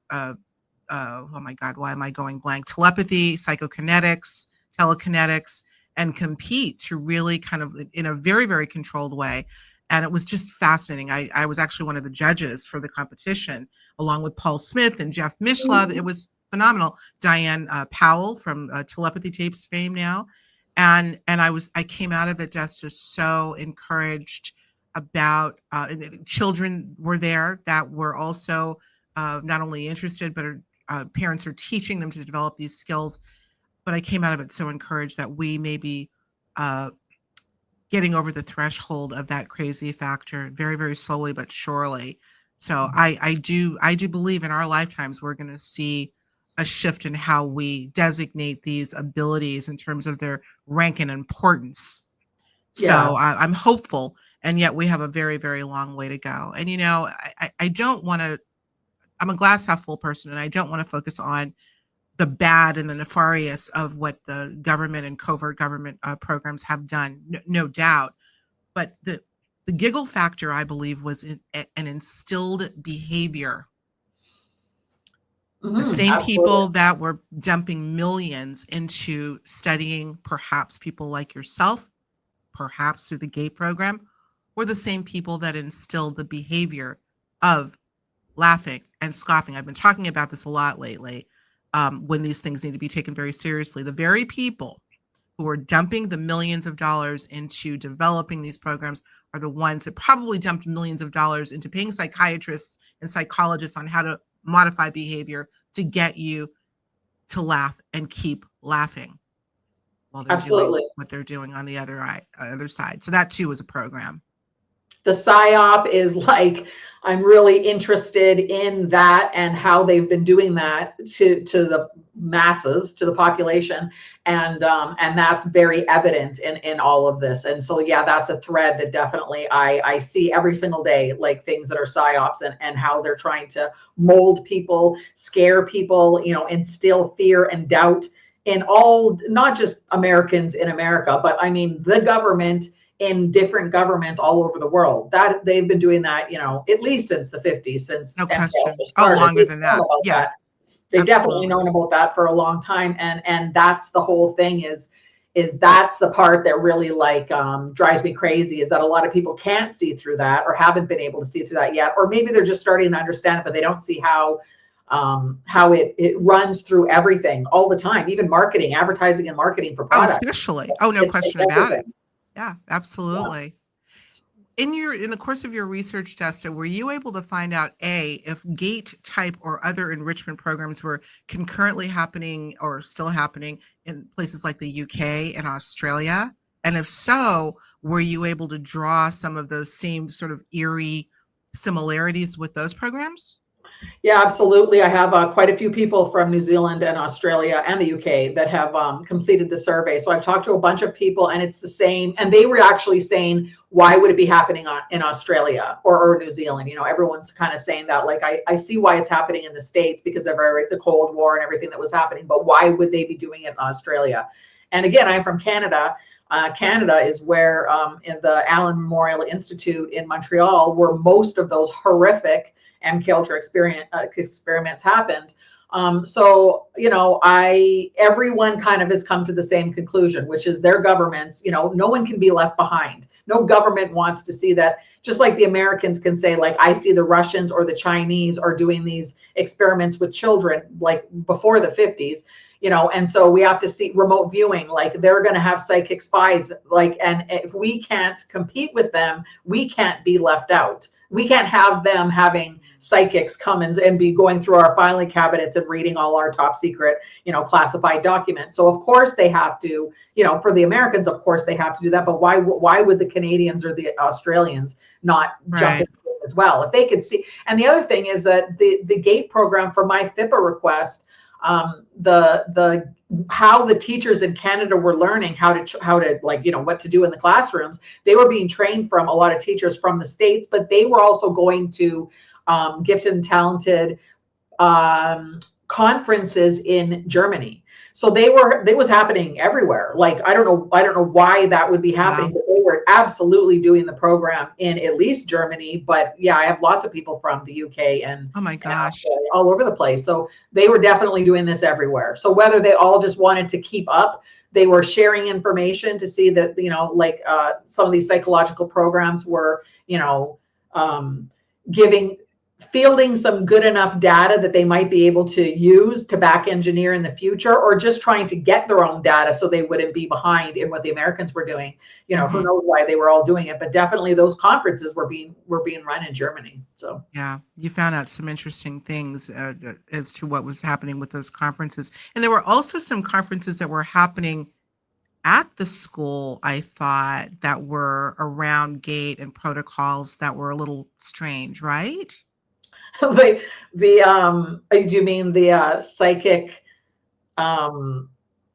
my God, why am I going blank? Telepathy, psychokinetics, telekinetics, and compete to really kind of in a very, very controlled way. And it was just fascinating. I was actually one of the judges for the competition, along with Paul Smith and Jeff Mishlove. It was phenomenal. Diane Powell from Telepathy Tapes fame now. And I came out of it just so encouraged about children were there that were also not only interested, but parents are teaching them to develop these skills. But I came out of it so encouraged that we may be getting over the threshold of that crazy factor very, very slowly but surely. So I do believe in our lifetimes we're going to see a shift in how we designate these abilities in terms of their rank and importance. Yeah. So I'm hopeful, and yet we have a very, very long way to go. And I don't want to. I'm a glass half full person, and I don't want to focus on the bad and the nefarious of what the government and covert government programs have done. No doubt, but the giggle factor, I believe, was an instilled behavior. The same Absolutely. people that were dumping millions into studying perhaps people like yourself, perhaps through the GATE program, were the same people that instilled the behavior of laughing and scoffing. I've been talking about this a lot lately, when these things need to be taken very seriously. The very people who are dumping the millions of dollars into developing these programs are the ones that probably dumped millions of dollars into paying psychiatrists and psychologists on how to modify behavior to get you to laugh and keep laughing while they're doing Absolutely. what they're doing on the other side. So that too is a program. The psyop is like, I'm really interested in that and how they've been doing that to the masses, to the population, and that's very evident in all of this. And so yeah, that's a thread that definitely I see every single day, like things that are psyops and how they're trying to mold people, scare people, instill fear and doubt in all, not just Americans in America, but I mean the government in different governments all over the world. That they've been doing that, at least since the 50s, since No MK question. started. Longer than that. Yeah, They've definitely absolutely. known about that for a long time. And that's the whole thing is that's the part that really like drives me crazy, is that a lot of people can't see through that, or haven't been able to see through that yet. Or maybe they're just starting to understand it, but they don't see how it runs through everything all the time, even marketing, advertising and marketing for Oh, products. especially. Oh, no It's question about it. everything. Yeah, Yeah. absolutely. In the course of your research, Desta, were you able to find out if GATE type or other enrichment programs were concurrently happening or still happening in places like the UK and Australia? And if so, were you able to draw some of those same sort of eerie similarities with those programs? Yeah, absolutely. I have quite a few people from New Zealand and Australia and the UK that have completed the survey. So I've talked to a bunch of people, and it's the same. And they were actually saying, why would it be happening in Australia or New Zealand? Everyone's kind of saying that, like, I see why it's happening in the States because of the Cold War and everything that was happening, but why would they be doing it in Australia? And again, I'm from Canada. Canada is where in the Allen Memorial Institute in Montreal, where most of those horrific MK Ultra experiments happened. So everyone kind of has come to the same conclusion, which is their governments. No one can be left behind. No government wants to see that. Just like the Americans can say, like, I see the Russians or the Chinese are doing these experiments with children, like before the 50s. And so we have to see remote viewing, like they're going to have psychic spies, like, and if we can't compete with them, we can't be left out. We can't have them having psychics come and be going through our filing cabinets and reading all our top secret, classified documents. So of course they have to, for the Americans, of course they have to do that. But why would the Canadians or the Australians not jump in as well if they could see? And the other thing is that the GATE program for my FIPA request, the how the teachers in Canada were learning how to like, what to do in the classrooms. They were being trained from a lot of teachers from the States, but they were also going to gifted and talented conferences in Germany. So they was happening everywhere. Like, I don't know why that would be happening, Wow. but they were absolutely doing the program in at least Germany. But yeah, I have lots of people from the UK and, Oh my gosh. all over the place. So they were definitely doing this everywhere. So whether they all just wanted to keep up, they were sharing information to see that, like some of these psychological programs were, giving fielding some good enough data that they might be able to use to back engineer in the future, or just trying to get their own data so they wouldn't be behind in what the Americans were doing. You know, who knows why they were all doing it, but definitely those conferences were being run in Germany. So yeah, you found out some interesting things as to what was happening with those conferences. And there were also some conferences that were happening at the school, I thought, that were around gate and protocols that were a little strange, right? do you mean the psychic from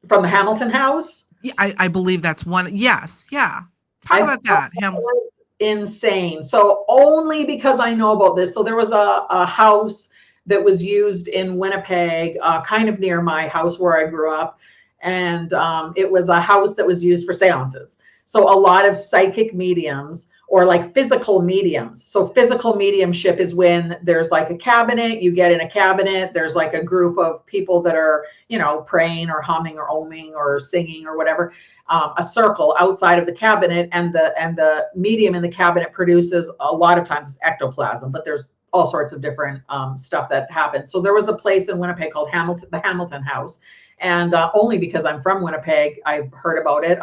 the Hamilton House? Yeah, I believe that's one. Yes, yeah. Talk I about thought that. that was insane. So only because I know about this. So there was a house that was used in Winnipeg, kind of near my house where I grew up. And it was a house that was used for seances. So a lot of psychic mediums, or like physical mediums. So physical mediumship is when there's like a cabinet, you get in a cabinet, there's like a group of people that are, you know, praying or humming or oming or singing or whatever, a circle outside of the cabinet, and the medium in the cabinet produces, a lot of times, ectoplasm, but there's all sorts of different stuff that happens. So there was a place in Winnipeg called the Hamilton House. And only because I'm from Winnipeg, I've heard about it.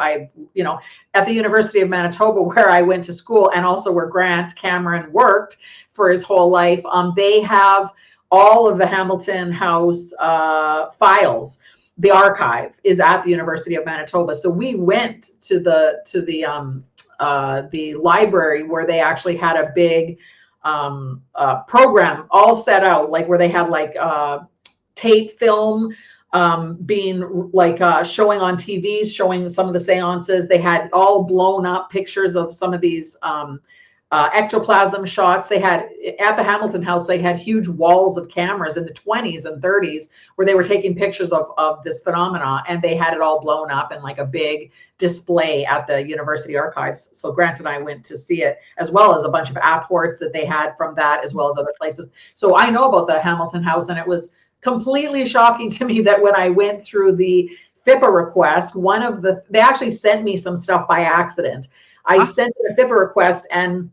You know, at the University of Manitoba, where I went to school, and also where Grant Cameron worked for his whole life, they have all of the Hamilton House files. The archive is at the University of Manitoba. So we went to the library, where they actually had a big program all set out, like where they had like tape film being like showing on TVs, showing some of the seances. They had all blown up pictures of some of these ectoplasm shots. They had, at the Hamilton House, they had huge walls of cameras in the 20s and 30s where they were taking pictures of this phenomena, and they had it all blown up in like a big display at the university archives. So Grant and I went to see it, as well as a bunch of apports that they had from that, as well as other places. So I know about the Hamilton House, and it was completely shocking to me that when I went through the FIPA request, they actually sent me some stuff by accident. I sent in a FIPA request, and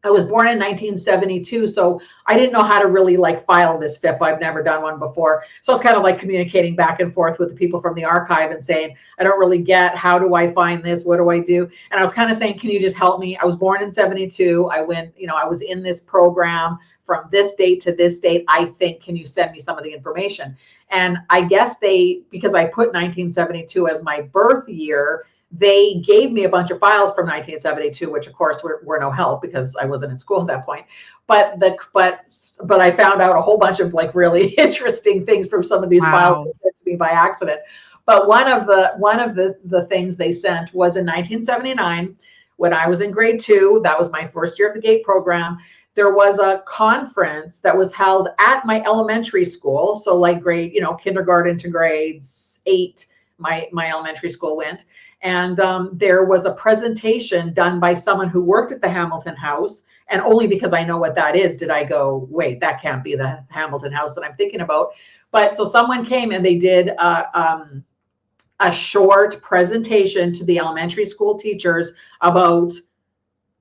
I was born in 1972, so I didn't know how to really like file this FIPA. I've never done one before. So I was kind of like communicating back and forth with the people from the archive and saying, I don't really get, how do I find this? What do I do? And I was kind of saying, can you just help me? I was born in 72. I went, you know, I was in this program from this date to this date. I think, can you send me some of the information? And I guess because I put 1972 as my birth year, they gave me a bunch of files from 1972, which of course were no help because I wasn't in school at that point. But I found out a whole bunch of like really interesting things from some of these files that sent to me by accident. But one of the things they sent was in 1979, when I was in grade 2. That was my first year of the GATE program. There was a conference that was held at my elementary school. So like grade, you know, kindergarten to grades 8, my elementary school went. And there was a presentation done by someone who worked at the Hamilton House. And only because I know what that is did I go, wait, that can't be the Hamilton House that I'm thinking about. But so someone came and they did a short presentation to the elementary school teachers about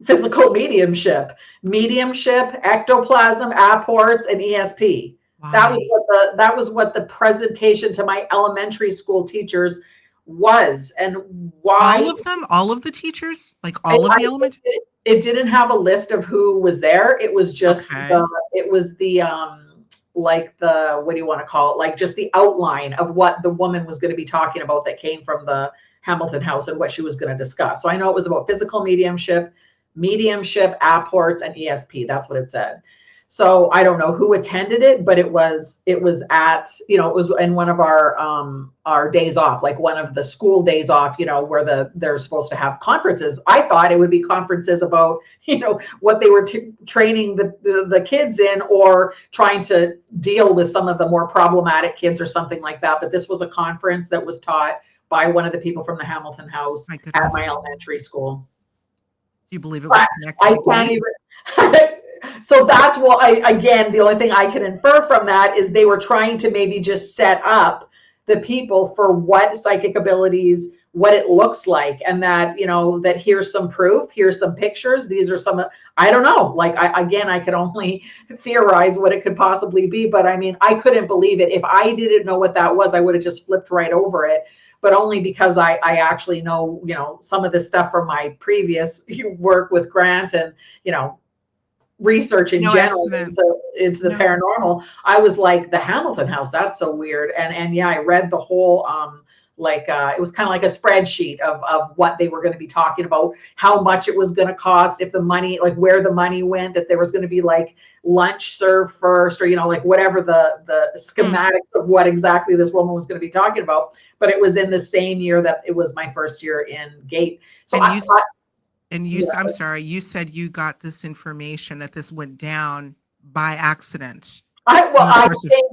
physical mediumship, ectoplasm, apports, and ESP. Wow. That was what the presentation to my elementary school teachers was. And why? All of them? All of the teachers? Like all of the elementary? It didn't have a list of who was there. It was just like the, what do you want to call it? Like just the outline of what the woman was going to be talking about that came from the Hamilton House and what she was going to discuss. So I know it was about physical mediumship, apports, and ESP. That's what it said. So I don't know who attended it, but it was at, you know, it was in one of our days off, like one of the school days off, you know, where they're supposed to have conferences. I thought it would be conferences about, you know, what they were training the kids in, or trying to deal with some of the more problematic kids or something like that. But this was a conference that was taught by one of the people from the Hamilton House at my elementary school. Do you believe it was connected? I can't even. So that's what again, the only thing I can infer from that is they were trying to maybe just set up the people for what psychic abilities what it looks like, and that, that here's some proof, here's some pictures, these are some, I don't know, like, I could only theorize what it could possibly be, but I mean, I couldn't believe it. If I didn't know what that was, I would have just flipped right over it. But only because I actually know, some of this stuff from my previous work with Grant and, research in No general accident. into the No. paranormal. I was like, the Hamilton house, that's so weird. And yeah, I read the whole, it was kind of like a spreadsheet of what they were going to be talking about, how much it was going to cost, if the money, like where the money went, that there was going to be like lunch served first, or, like whatever the schematics of what exactly this woman was going to be talking about. But it was in the same year that it was my first year in GATE. So I'm sorry, you said you got this information that this went down by accident. I think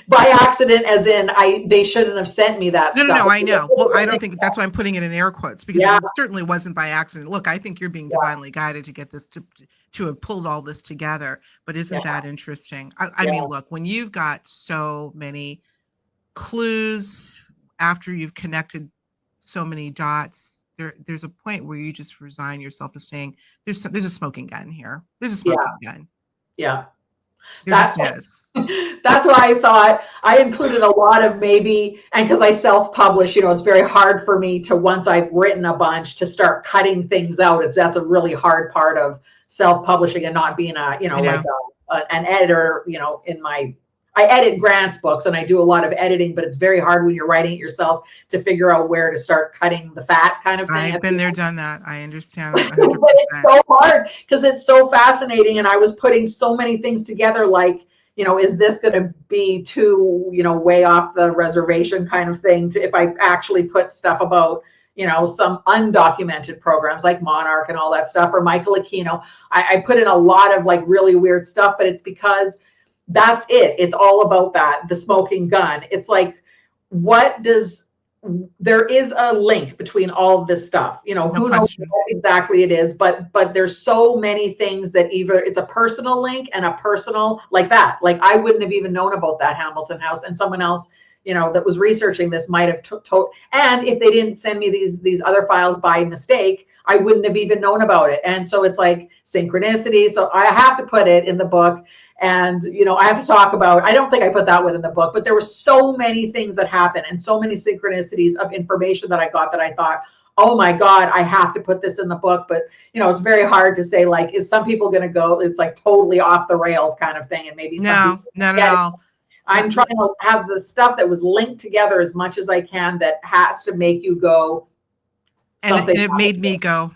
by accident, as in they shouldn't have sent me that stuff. No, I know. Well, I don't think that's why I'm putting it in air quotes, because it certainly wasn't by accident. Look, I think you're being divinely guided to get this to have pulled all this together. But isn't that interesting? I mean, look, when you've got so many clues after you've connected so many dots, there's a point where you just resign yourself to saying there's a smoking gun here. There's a smoking gun. Yeah. There just is. That's why I thought I included a lot of maybe, and because I self-publish, it's very hard for me to, once I've written a bunch, to start cutting things out. That's a really hard part of self-publishing and not being an editor, I edit Grant's books and I do a lot of editing, but it's very hard when you're writing it yourself to figure out where to start cutting the fat kind of thing. I've been there, done that. I understand 100%. It's so hard because it's so fascinating. And I was putting so many things together, like, is this going to be too, way off the reservation kind of thing if I actually put stuff about, some undocumented programs like Monarch and all that stuff, or Michael Aquino. I put in a lot of like really weird stuff, but it's because that's it. It's all about that, the smoking gun. It's like, there is a link between all of this stuff. Who knows what exactly it is, but there's so many things that either it's a personal link and a personal like that. Like I wouldn't have even known about that Hamilton house, and someone else, that was researching this might have and if they didn't send me these other files by mistake, I wouldn't have even known about it. And so it's like synchronicity. So I have to put it in the book. And, I have to talk about, I don't think I put that one in the book, but there were so many things that happened and so many synchronicities of information that I got that I thought, oh my God, I have to put this in the book. But, it's very hard to say, like, is some people going to go, it's like totally off the rails kind of thing. And maybe no, not at all. I'm trying to have the stuff that was linked together as much as I can that has to make you go something. And it made me go,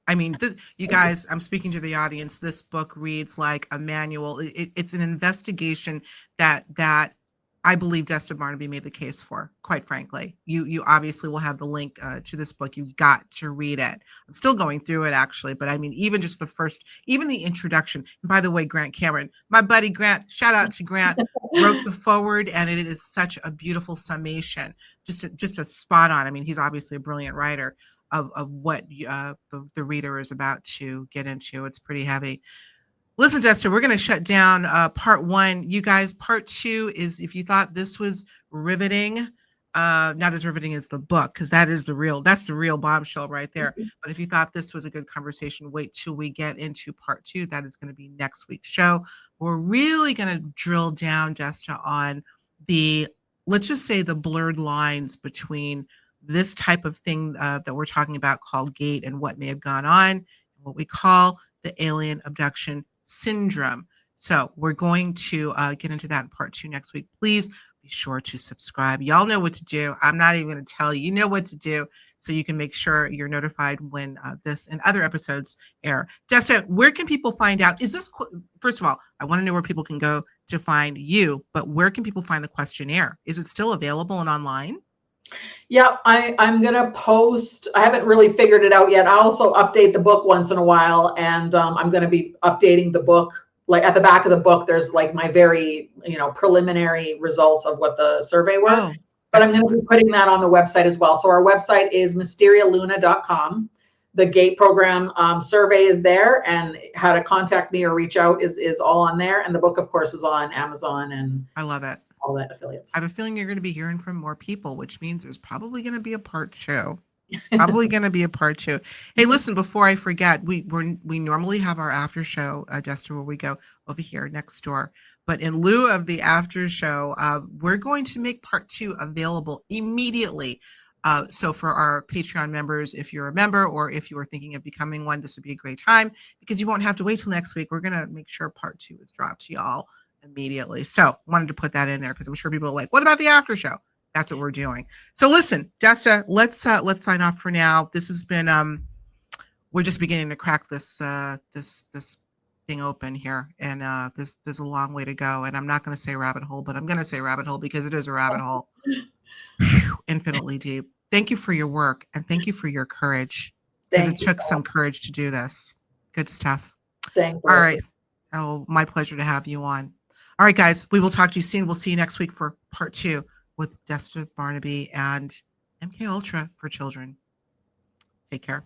I mean, you guys, I'm speaking to the audience. This book reads like a manual. It's an investigation that I believe Desta Barnabe made the case for, quite frankly. You obviously will have the link to this book. You got to read it. I'm still going through it, actually. But I mean, even just even the introduction. And by the way, Grant Cameron, my buddy Grant, shout out to Grant, wrote the foreword, and it is such a beautiful summation. Just a spot on. I mean, he's obviously a brilliant writer of what the reader is about to get into. It's pretty heavy. Listen, Desta, we're going to shut down part one. You guys, part two is, if you thought this was riveting, not as riveting as the book, because that's the real bombshell right there. But if you thought this was a good conversation, wait till we get into part two. That is going to be next week's show. We're really going to drill down, Desta, on let's just say the blurred lines between this type of thing that we're talking about called GATE and what may have gone on, what we call the alien abduction syndrome. So we're going to get into that in part two next week. Please be sure to subscribe. Y'all know what to do. I'm not even going to tell you. You know what to do, so you can make sure you're notified when this and other episodes air. Desta, where can people find out? First of all, I want to know where people can go to find you, but where can people find the questionnaire? Is it still available and online? Yeah, I'm going to post. I haven't really figured it out yet. I also update the book once in a while, and I'm going to be updating the book. Like at the back of the book, there's like my very, preliminary results of what the survey were. Oh, but I'm going to be putting that on the website as well. So our website is mysterialuna.com. The GATE program survey is there, and how to contact me or reach out is all on there. And the book, of course, is on Amazon and I love it. All that affiliates. I have a feeling you're going to be hearing from more people, which means there's probably going to be a part two. Probably going to be a part 2. Hey, listen, before I forget, we normally have our after show, Desta, where we go over here next door. But in lieu of the after show, we're going to make part 2 available immediately. So for our Patreon members, if you're a member or if you are thinking of becoming one, this would be a great time because you won't have to wait till next week. We're going to make sure part 2 is dropped to y'all immediately. So wanted to put that in there because I'm sure people are like, what about the after show? That's what we're doing. So listen, Desta, let's sign off for now. This has been we're just beginning to crack this this thing open here, and there's a long way to go. And I'm not going to say rabbit hole, but I'm going to say rabbit hole because it is a rabbit hole. Whew, infinitely deep. Thank you for your work and thank you for your courage because it took some courage to do this. Good stuff. Thank you. All right. Oh, my pleasure to have you on. All right, guys, we will talk to you soon. We'll see you next week for part 2 with Desta Barnabe and MK Ultra for children. Take care.